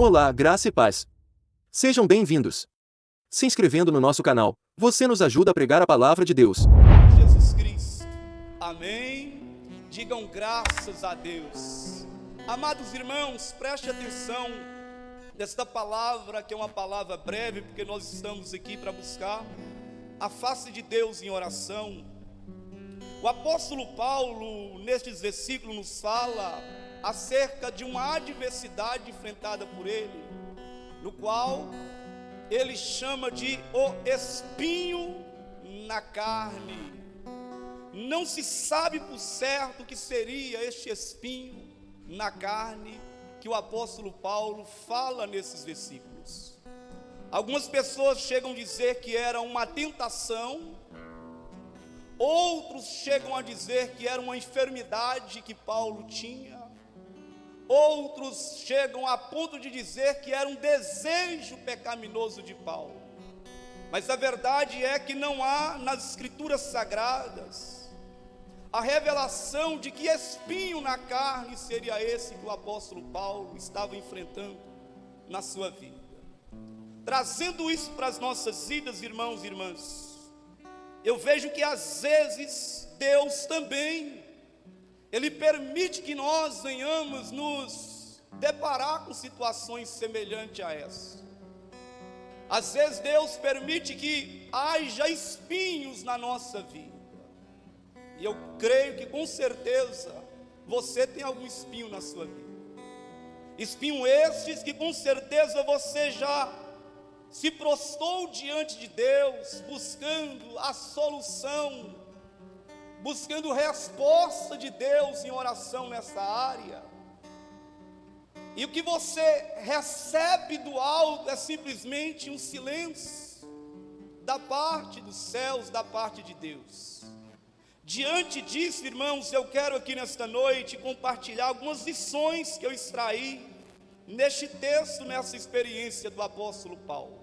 Olá, graça e paz. Sejam bem-vindos. Se inscrevendo no nosso canal, você nos ajuda a pregar a palavra de Deus. Jesus Cristo. Amém. Digam graças a Deus. Amados irmãos, preste atenção nesta palavra, que é uma palavra breve, porque nós estamos aqui para buscar a face de Deus em oração. O apóstolo Paulo, nestes versículos, nos fala acerca de uma adversidade enfrentada por ele, no qual ele chama de o espinho na carne. Não se sabe por certo o que seria este espinho na carne que o apóstolo Paulo fala nesses versículos. Algumas pessoas chegam a dizer que era uma tentação, outros chegam a dizer que era uma enfermidade que Paulo tinha, outros chegam a ponto de dizer que era um desejo pecaminoso de Paulo. Mas a verdade é que não há nas escrituras sagradas a revelação de que espinho na carne seria esse que o apóstolo Paulo estava enfrentando na sua vida. Trazendo isso para as nossas vidas, irmãos e irmãs, eu vejo que às vezes Deus também, Ele permite que nós venhamos nos deparar com situações semelhantes a essa. Às vezes Deus permite que haja espinhos na nossa vida. E eu creio que com certeza você tem algum espinho na sua vida. Espinho estes que com certeza você já se prostrou diante de Deus, buscando a solução, buscando resposta de Deus em oração nessa área. E o que você recebe do alto é simplesmente um silêncio da parte dos céus, da parte de Deus. Diante disso, irmãos, eu quero aqui nesta noite compartilhar algumas lições que eu extraí neste texto, nessa experiência do apóstolo Paulo.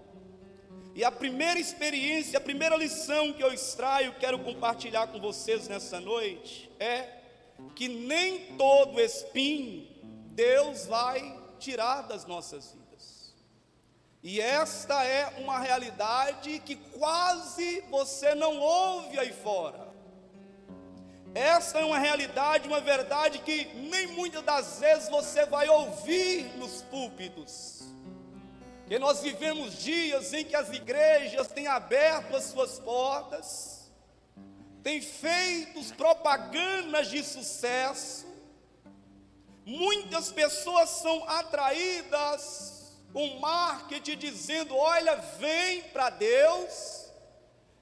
E a primeira experiência, a primeira lição que eu extraio, quero compartilhar com vocês nessa noite, é que nem todo espinho Deus vai tirar das nossas vidas. E esta é uma realidade que quase você não ouve aí fora. Esta é uma realidade, uma verdade que nem muitas das vezes você vai ouvir nos púlpitos. Porque nós vivemos dias em que as igrejas têm aberto as suas portas, têm feito propagandas de sucesso. Muitas pessoas são atraídas com marketing dizendo: olha, vem para Deus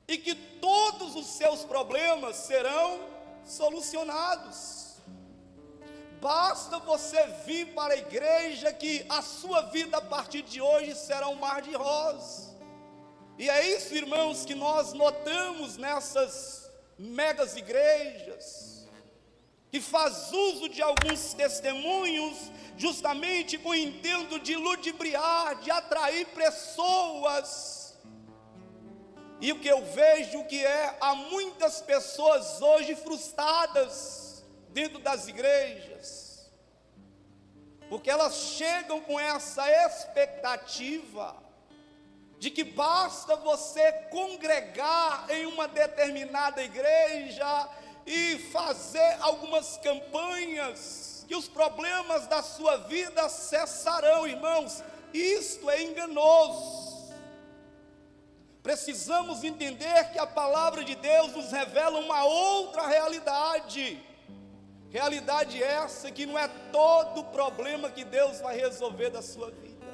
e que todos os seus problemas serão solucionados. Basta você vir para a igreja que a sua vida a partir de hoje será um mar de rosas. E é isso, irmãos, que nós notamos nessas megas igrejas, que faz uso de alguns testemunhos justamente com o intento de ludibriar, de atrair pessoas. E o que eu vejo que há muitas pessoas hoje frustradas dentro das igrejas, porque elas chegam com essa expectativa de que basta você congregar em uma determinada igreja e fazer algumas campanhas, que os problemas da sua vida cessarão. Irmãos, isto é enganoso. Precisamos entender que a palavra de Deus nos revela uma outra realidade. Realidade essa que não é todo problema que Deus vai resolver da sua vida.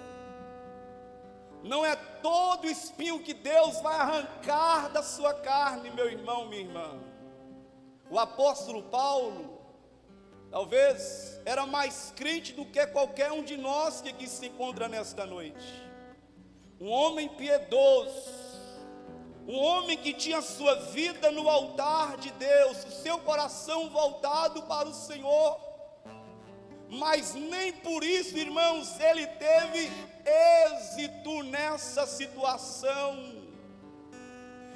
Não é todo espinho que Deus vai arrancar da sua carne, meu irmão, minha irmã. O apóstolo Paulo, talvez, era mais crente do que qualquer um de nós que aqui se encontra nesta noite. Um homem piedoso, um homem que tinha sua vida no altar de Deus, o seu coração voltado para o Senhor. Mas nem por isso, irmãos, ele teve êxito nessa situação.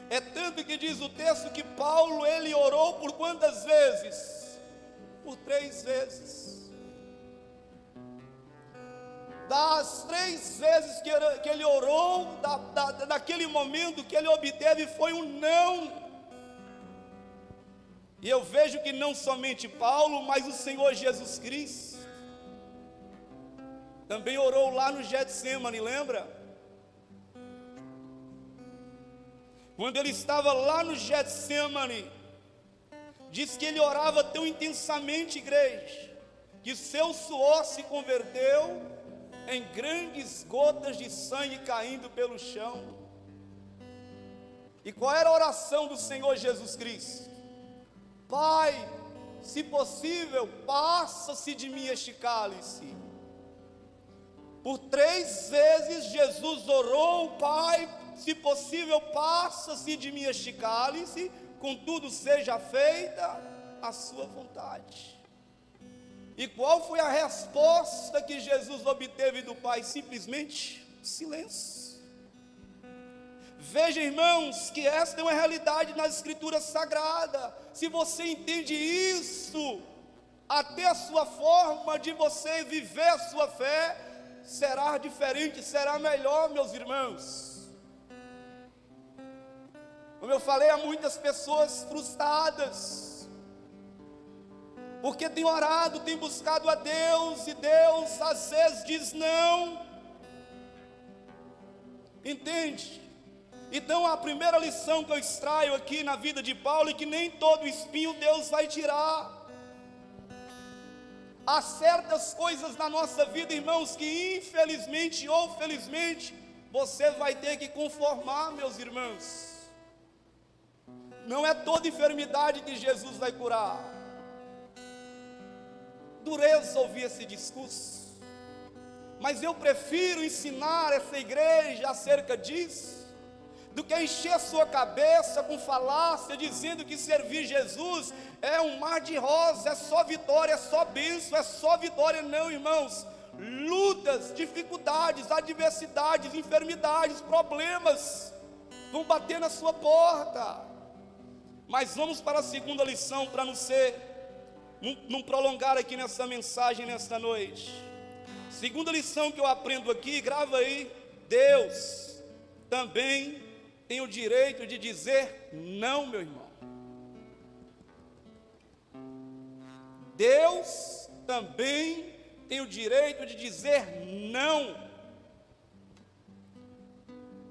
É tanto que diz o texto que Paulo, ele orou por quantas vezes? Por 3 vezes. Das 3 vezes que ele orou, naquele momento que ele obteve foi um não. E eu vejo que não somente Paulo, mas o Senhor Jesus Cristo também orou lá no Getsemane, lembra? Quando ele estava lá no Getsemane, diz que ele orava tão intensamente, igreja, que seu suor se converteu em grandes gotas de sangue caindo pelo chão. E qual era a oração do Senhor Jesus Cristo? Pai, se possível, passa-se de mim este cálice. Por 3 vezes Jesus orou: Pai, se possível, passa-se de mim este cálice, contudo seja feita a sua vontade. E qual foi a resposta que Jesus obteve do Pai? Simplesmente silêncio. Veja, irmãos, que esta é uma realidade nas Escrituras Sagradas. Se você entende isso, até a sua forma de você viver a sua fé será diferente, será melhor, meus irmãos. Como eu falei, há muitas pessoas frustradas, porque tem orado, tem buscado a Deus, e Deus às vezes diz não. Entende? Então a primeira lição que eu extraio aqui na vida de Paulo é que nem todo espinho Deus vai tirar. Há certas coisas na nossa vida, irmãos, que infelizmente ou felizmente você vai ter que conformar, meus irmãos. Não é toda enfermidade que Jesus vai curar. Dureza ouvir esse discurso, mas eu prefiro ensinar essa igreja acerca disso, do que encher a sua cabeça com falácia, dizendo que servir Jesus é um mar de rosa, é só vitória, é só bênção, é só vitória. Não, irmãos, lutas, dificuldades, adversidades, enfermidades, problemas vão bater na sua porta. Mas vamos para a segunda lição, para não prolongar aqui nessa mensagem, nesta noite. Segunda lição que eu aprendo aqui, grava aí: Deus também tem o direito de dizer não, meu irmão. Deus também tem o direito de dizer não.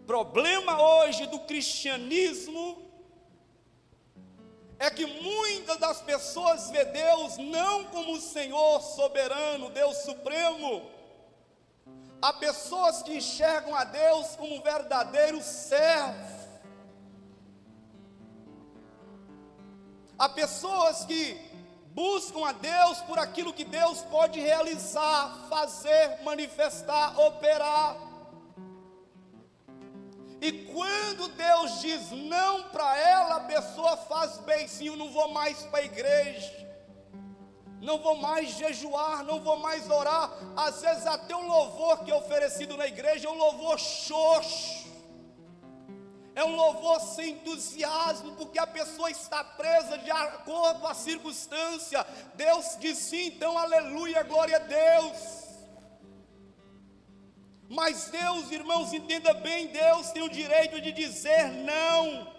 Problema hoje do cristianismo é que muitas das pessoas vê Deus não como o Senhor soberano, Deus supremo. Há pessoas que enxergam a Deus como um verdadeiro servo. Há pessoas que buscam a Deus por aquilo que Deus pode realizar, fazer, manifestar, operar. E quando Deus diz não para ela, a pessoa faz beicinho: não vou mais para a igreja, não vou mais jejuar, não vou mais orar. Às vezes até o louvor que é oferecido na igreja é um louvor xoxo, é um louvor sem entusiasmo, porque a pessoa está presa de acordo com a circunstância. Deus diz sim, então aleluia, glória a Deus. Mas Deus, irmãos, entenda bem, Deus tem o direito de dizer não.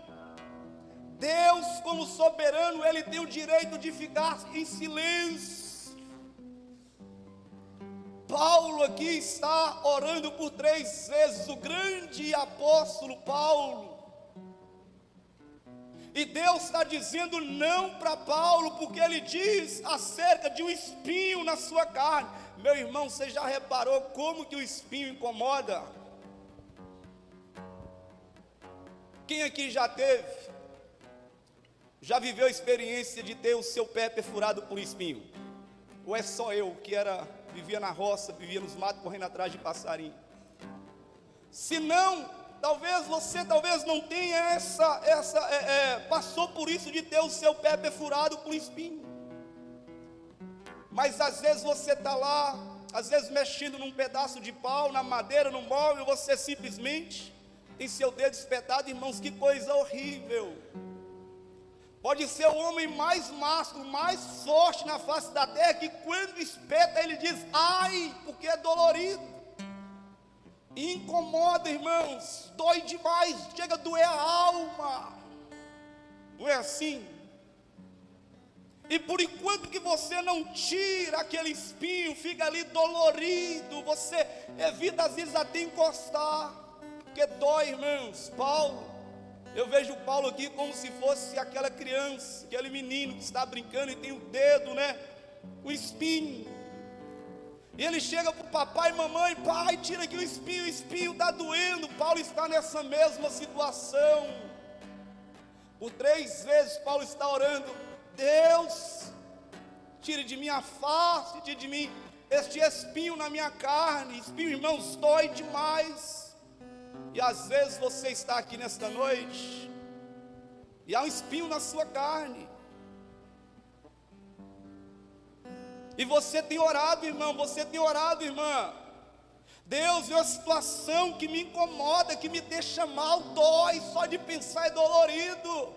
Deus, como soberano, Ele tem o direito de ficar em silêncio. Paulo aqui está orando por 3 vezes, o grande apóstolo Paulo. E Deus está dizendo não para Paulo, porque ele diz acerca de um espinho na sua carne. Meu irmão, você já reparou como que o espinho incomoda? Quem aqui já viveu a experiência de ter o seu pé perfurado por um espinho? Ou é só eu que vivia na roça, vivia nos matos, correndo atrás de passarinho? Se não, você não tenha passou por isso de ter o seu pé perfurado por um espinho. Mas às vezes você está lá, às vezes mexendo num pedaço de pau, na madeira, no móvel, você simplesmente tem seu dedo espetado. Irmãos, que coisa horrível. Pode ser o homem mais másculo, mais forte na face da terra, que quando espeta ele diz ai, porque é dolorido. incomoda, irmãos, dói demais, chega a doer a alma, não é assim? E por enquanto que você não tira aquele espinho, fica ali dolorido, você evita às vezes até encostar, porque dói, irmãos. Eu vejo Paulo aqui como se fosse aquela criança, aquele menino que está brincando e tem o dedo, o espinho. E ele chega para o papai e mamãe: pai, tira aqui o espinho está doendo. Paulo está nessa mesma situação. Por 3 vezes Paulo está orando: Deus, tire de mim a face, tire de mim este espinho na minha carne. Espinho, irmãos, dói demais. E às vezes você está aqui nesta noite e há um espinho na sua carne. E você tem orado, irmão, você tem orado, irmã. Deus, é uma situação que me incomoda, que me deixa mal, dói, só de pensar é dolorido.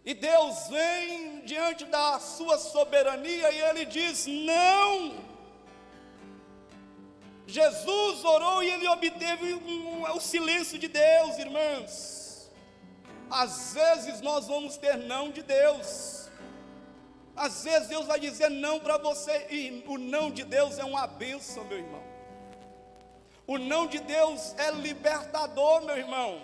E Deus vem diante da sua soberania e Ele diz: não. Jesus orou e Ele obteve o silêncio de Deus, irmãos. Às vezes nós vamos ter não de Deus. Às vezes Deus vai dizer não para você, e o não de Deus é uma bênção, meu irmão. O não de Deus é libertador, meu irmão.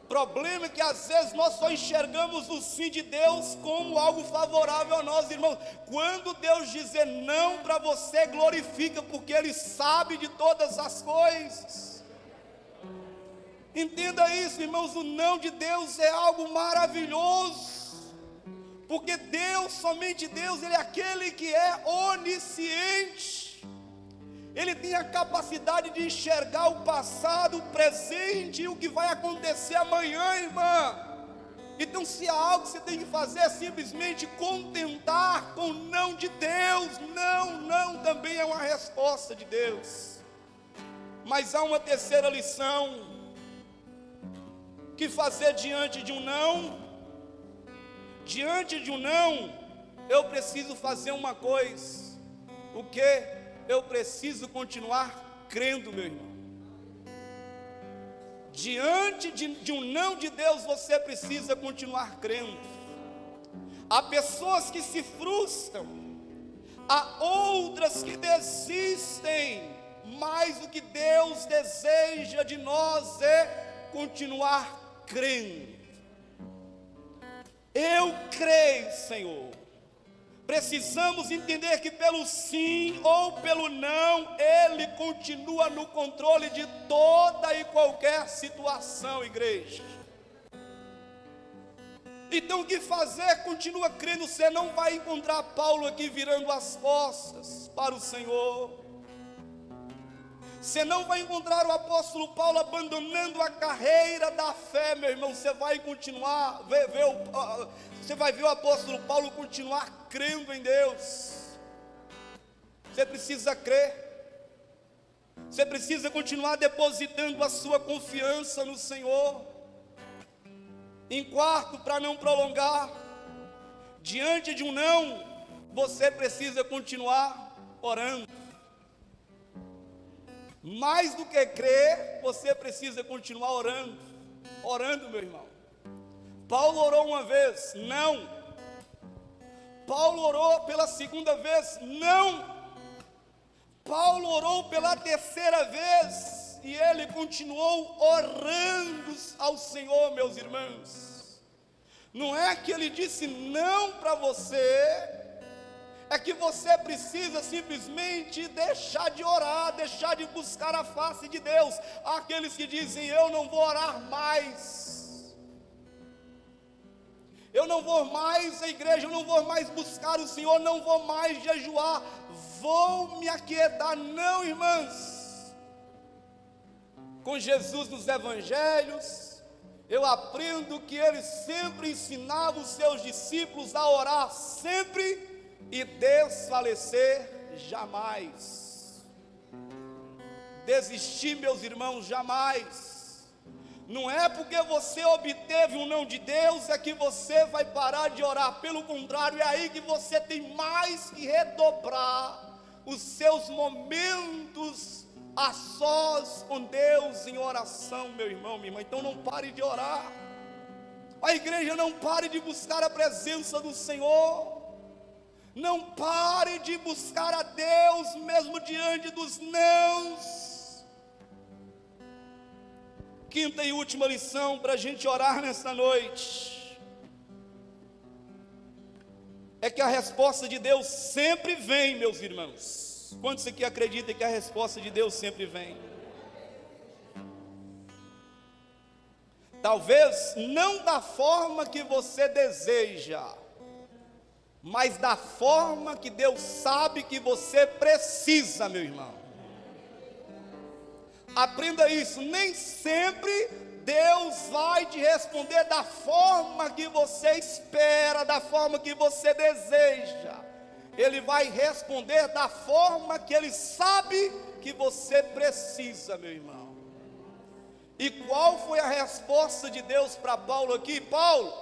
O problema é que às vezes nós só enxergamos o sim de Deus como algo favorável a nós, irmãos. Quando Deus dizer não para você, glorifica, porque Ele sabe de todas as coisas. Entenda isso, irmãos, o não de Deus é algo maravilhoso. Porque Deus, somente Deus, Ele é aquele que é onisciente. Ele tem a capacidade de enxergar o passado, o presente e o que vai acontecer amanhã, irmã. Então, se há algo que você tem que fazer, é simplesmente contentar com o não de Deus. Não também é uma resposta de Deus. Mas há uma terceira lição: que fazer diante de um não? Diante de um não, eu preciso fazer uma coisa. O que? Eu preciso continuar crendo, meu irmão. Diante de um não de Deus, você precisa continuar crendo. Há pessoas que se frustram, há outras que desistem, mas o que Deus deseja de nós é continuar crendo. Eu creio, Senhor. Precisamos entender que pelo sim ou pelo não, Ele continua no controle de toda e qualquer situação, igreja. Então o que fazer? Continua crendo. Você não vai encontrar Paulo aqui virando as costas para o Senhor. Você não vai encontrar o apóstolo Paulo abandonando a carreira da fé, meu irmão. Você vai continuar, você vai ver o apóstolo Paulo continuar crendo em Deus. Você precisa crer. Você precisa continuar depositando a sua confiança no Senhor. Em quarto, para não prolongar, diante de um não, você precisa continuar orando. Mais do que crer, você precisa continuar orando. Orando, meu irmão. Paulo orou uma vez, não. Paulo orou pela segunda vez, não. Paulo orou pela terceira vez e ele continuou orando ao Senhor, meus irmãos. Não é que ele disse não para você, é que você precisa simplesmente deixar de orar, deixar de buscar a face de Deus. Há aqueles que dizem: eu não vou orar mais, eu não vou mais à igreja, eu não vou mais buscar o Senhor, não vou mais jejuar, vou me aquietar. Não, irmãs. Com Jesus nos evangelhos, eu aprendo que ele sempre ensinava os seus discípulos a orar sempre e desfalecer jamais. Desistir, meus irmãos, jamais. Não é porque você obteve um não de Deus é que você vai parar de orar. Pelo contrário, é aí que você tem mais que redobrar os seus momentos a sós com Deus em oração, meu irmão, minha irmã. Então não pare de orar. A igreja, não pare de buscar a presença do Senhor. Não pare de buscar a Deus mesmo diante dos nãos. Quinta e última lição para a gente orar nessa noite é que a resposta de Deus sempre vem, meus irmãos. Quantos aqui acreditam que a resposta de Deus sempre vem? Talvez não da forma que você deseja, mas da forma que Deus sabe que você precisa, meu irmão. Aprenda isso, nem sempre Deus vai te responder da forma que você espera, da forma que você deseja. Ele vai responder da forma que Ele sabe que você precisa, meu irmão. E qual foi a resposta de Deus para Paulo aqui? Paulo,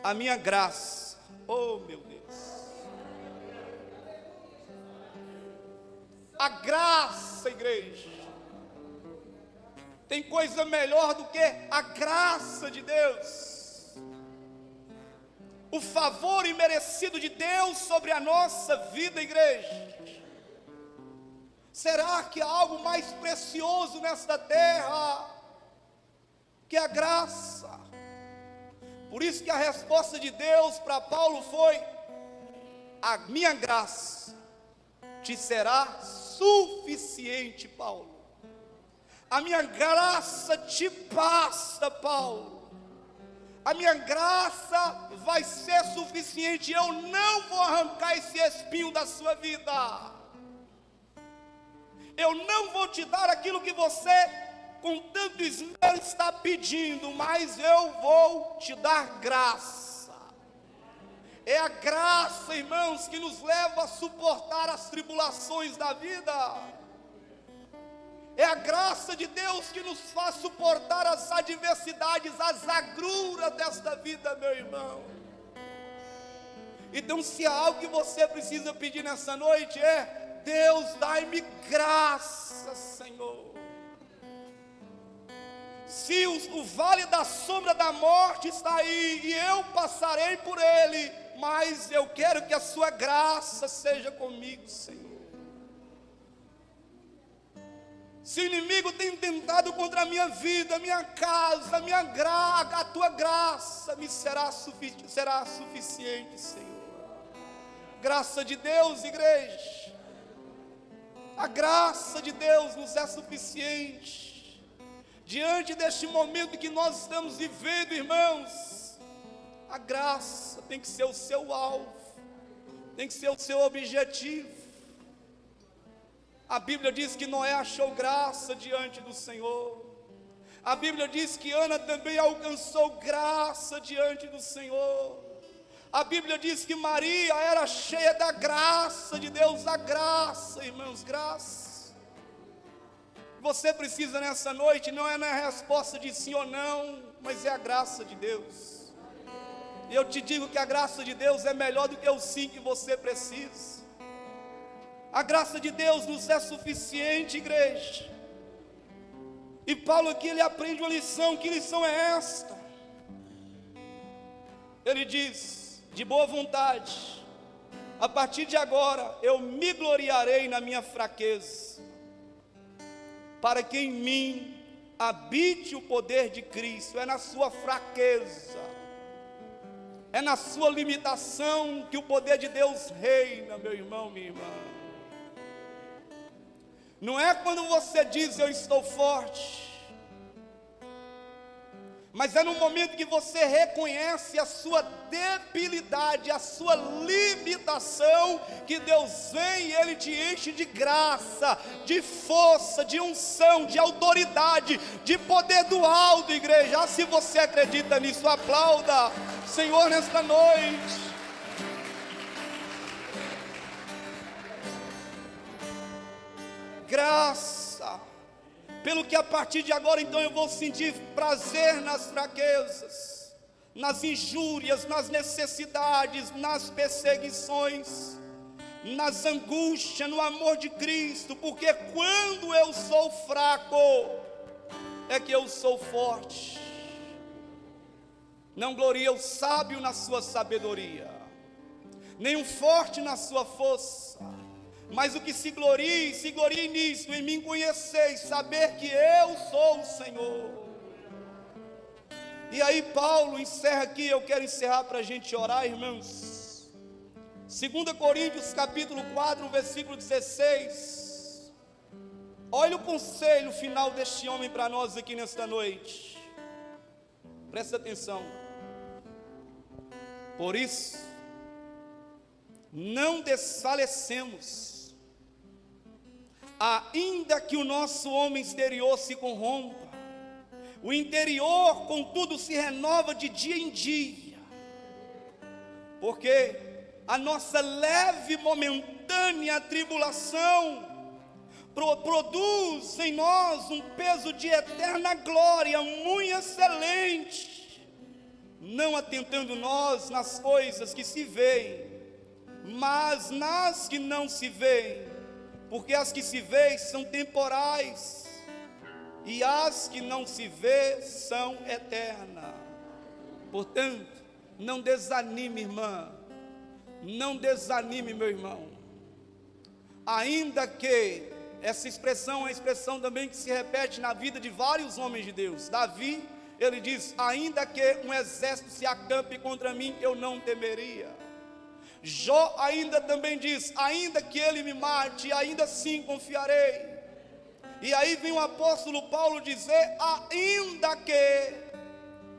a minha graça. Oh, meu Deus. A graça, igreja. Tem coisa melhor do que a graça de Deus. O favor imerecido de Deus sobre a nossa vida, igreja. Será que há algo mais precioso nesta terra que a graça? Por isso que a resposta de Deus para Paulo foi: a minha graça te será suficiente, Paulo. A minha graça te basta, Paulo. A minha graça vai ser suficiente. Eu não vou arrancar esse espinho da sua vida. Eu não vou te dar aquilo que você com tanto esmero está pedindo, mas eu vou te dar graça. É a graça, irmãos, que nos leva a suportar as tribulações da vida. É a graça de Deus que nos faz suportar as adversidades, as agruras desta vida, meu irmão. Então, se há algo que você precisa pedir nessa noite, é: Deus, dai-me graça, Senhor. Se o vale da sombra da morte está aí, e eu passarei por ele, mas eu quero que a sua graça seja comigo, Senhor. Se o inimigo tem tentado contra a minha vida, a minha casa, a tua graça me será suficiente, Senhor. Graça de Deus, igreja. A graça de Deus nos é suficiente. Diante deste momento que nós estamos vivendo, irmãos, a graça tem que ser o seu alvo, tem que ser o seu objetivo. A Bíblia diz que Noé achou graça diante do Senhor. A Bíblia diz que Ana também alcançou graça diante do Senhor. A Bíblia diz que Maria era cheia da graça de Deus. A graça, irmãos, graça. Você precisa nessa noite, não é na resposta de sim ou não, mas é a graça de Deus. E eu te digo que a graça de Deus é melhor do que o sim que você precisa. A graça de Deus nos é suficiente, igreja. E Paulo aqui, ele aprende uma lição. Que lição é esta? Ele diz: de boa vontade, a partir de agora eu me gloriarei na minha fraqueza, para que em mim habite o poder de Cristo. É na sua fraqueza, é na sua limitação que o poder de Deus reina, meu irmão, minha irmã. Não é quando você diz eu estou forte, mas é no momento que você reconhece a sua debilidade, a sua limitação, que Deus vem e Ele te enche de graça, de força, de unção, de autoridade, de poder do alto, igreja. Ah, se você acredita nisso, aplauda Senhor nesta noite. Graça, pelo que a partir de agora então eu vou sentir prazer nas fraquezas, nas injúrias, nas necessidades, nas perseguições, nas angústias, no amor de Cristo, porque quando eu sou fraco, é que eu sou forte. Não gloria o sábio na sua sabedoria, nem o forte na sua força, mas o que se glorie nisso, em mim conhecer e saber que eu sou o Senhor. E aí Paulo encerra aqui, eu quero encerrar para a gente orar, irmãos. 2 Coríntios capítulo 4, versículo 16. Olha o conselho final deste homem para nós aqui nesta noite. Presta atenção. Por isso, não desfalecemos, ainda que o nosso homem exterior se corrompa, o interior, contudo, se renova de dia em dia, porque a nossa leve e momentânea tribulação produz em nós um peso de eterna glória, muito excelente, não atentando nós nas coisas que se veem, mas nas que não se veem, porque as que se veem são temporais, e as que não se vê são eternas. Portanto, não desanime, irmã, não desanime, meu irmão. Ainda que essa expressão é uma expressão também que se repete na vida de vários homens de Deus. Davi, ele diz: ainda que um exército se acampe contra mim, eu não temeria. Jó ainda também diz: ainda que ele me mate, ainda assim confiarei. E aí vem o apóstolo Paulo dizer: ainda que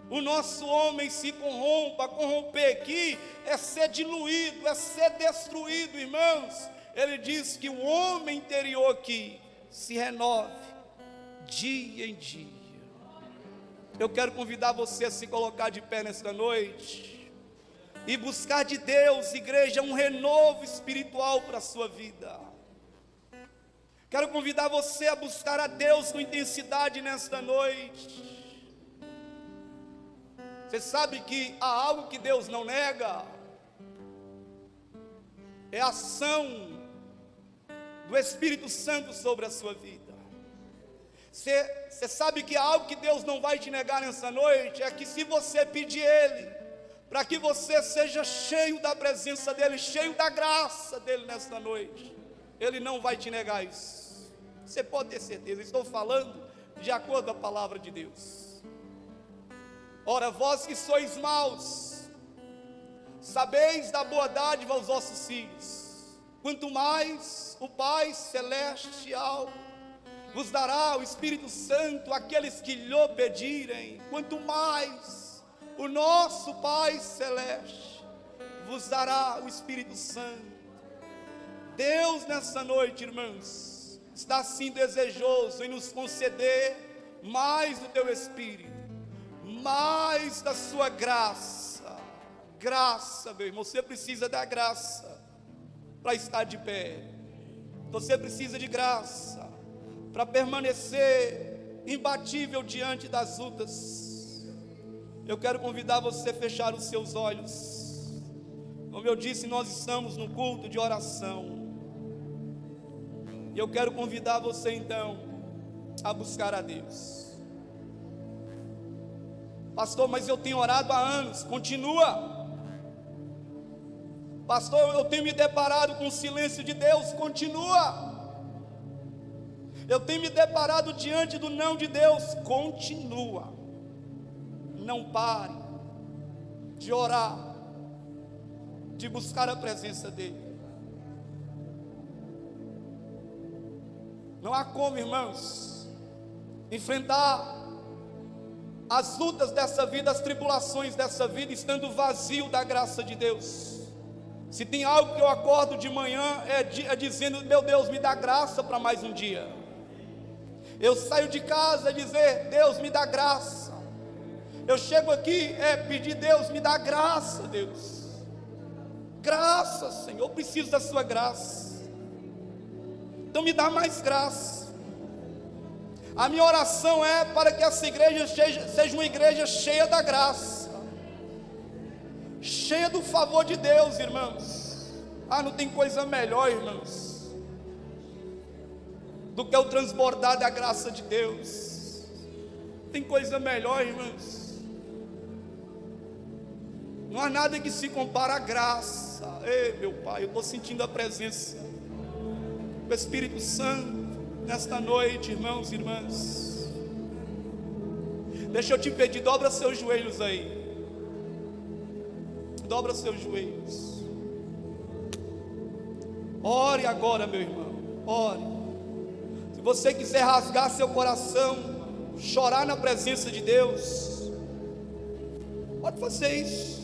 o nosso homem se corrompa. Corromper aqui é ser diluído, é ser destruído, irmãos. Ele diz que o homem interior aqui se renove dia em dia. Eu quero convidar você a se colocar de pé nesta noite e buscar de Deus, igreja, um renovo espiritual para a sua vida. Quero convidar você a buscar a Deus com intensidade nesta noite. Você sabe que há algo que Deus não nega, é a ação do Espírito Santo sobre a sua vida. Você sabe que há algo que Deus não vai te negar nessa noite, é que se você pedir Ele, para que você seja cheio da presença dEle, cheio da graça dEle nesta noite, Ele não vai te negar isso. Você pode ter certeza, estou falando de acordo com a palavra de Deus. Ora, vós que sois maus, sabeis da boa dádiva aos vossos filhos, quanto mais o Pai Celestial vos dará o Espírito Santo àqueles que lhe pedirem. Quanto mais o nosso Pai Celeste vos dará o Espírito Santo. Deus nessa noite, irmãos, está assim desejoso em nos conceder mais do teu Espírito, mais da sua graça. Graça, meu irmão, você precisa da graça para estar de pé. Você precisa de graça para permanecer imbatível diante das lutas. Eu quero convidar você a fechar os seus olhos. Como eu disse, nós estamos no culto de oração. E eu quero convidar você então a buscar a Deus. Pastor, mas eu tenho orado há anos. Continua. Pastor, eu tenho me deparado com o silêncio de Deus. Continua. Eu tenho me deparado diante do não de Deus. Continua. Não pare de orar, de buscar a presença dEle. Não há como, irmãos, enfrentar as lutas dessa vida, as tribulações dessa vida, estando vazio da graça de Deus. Se tem algo que eu acordo de manhã, é dizendo: meu Deus, me dá graça para mais um dia. Eu saio de casa a dizer: Deus, me dá graça. Eu chego aqui, pedir: Deus, me dá graça, Deus. Graça, Senhor, eu preciso da sua graça. Então me dá mais graça. A minha oração é para que essa igreja seja uma igreja cheia da graça, cheia do favor de Deus, irmãos. Ah, não tem coisa melhor, irmãos, do que o transbordar da graça de Deus. Tem coisa melhor, irmãos. Não há nada que se compara à graça. Ei, meu Pai, eu estou sentindo a presença do Espírito Santo nesta noite, irmãos e irmãs. Deixa eu te pedir, dobra seus joelhos aí. Dobra seus joelhos. Ore agora, meu irmão. Ore. Se você quiser rasgar seu coração, chorar na presença de Deus, pode fazer isso.